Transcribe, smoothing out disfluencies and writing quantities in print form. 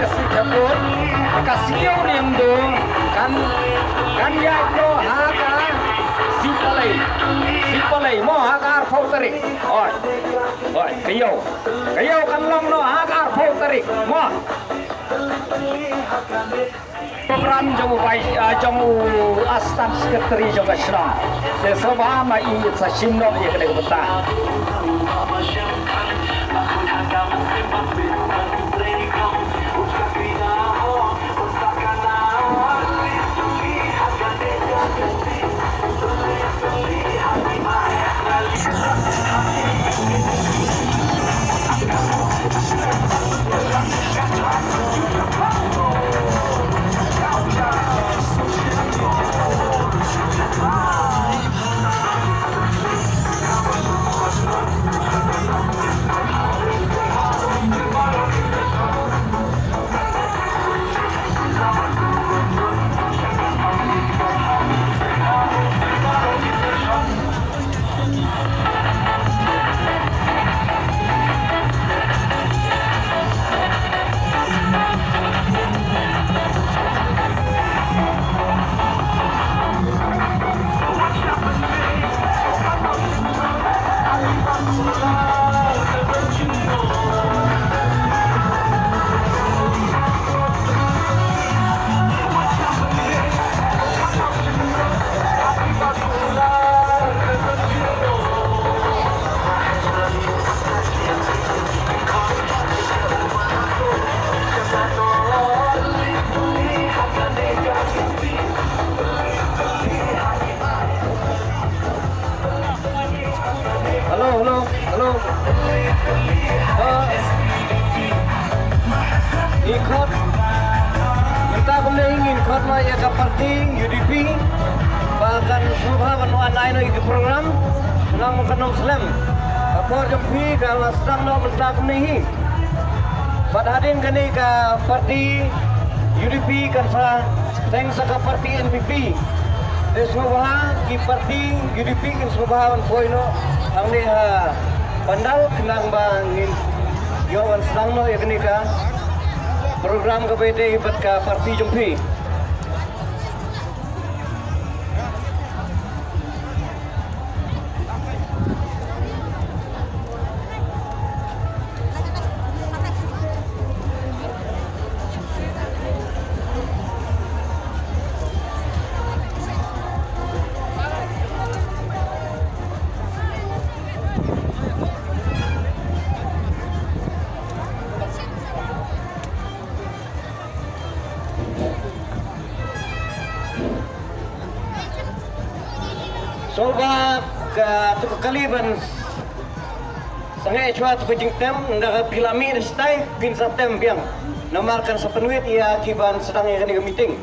kasih kabut kasih yang do kan ya do haka sipalai mo haka arfau tarik oi kayo kan long no haka arfau tarik mo program jong astan sekretari jong asram de sabha ma I sa shimno ye kene bata ikut minta ingin ikut maya ke parti UDP bahkan subhan wa naino ikut program nang kanong slam kapor jompi kalau sedang no mentak nih pada hadin kani ke parti UDP kan sa teng sa parti NPP desubha ki parti UDP kan subhan poino ang ni pandal kenang bangin yawan sedang no yakni ka program KPD ibat ka parti jumpi sobat ke kaliban sangai chua tu jingtem nda pilami stai pin satem biang namarkan sepenuit ia kiban sedang yang meeting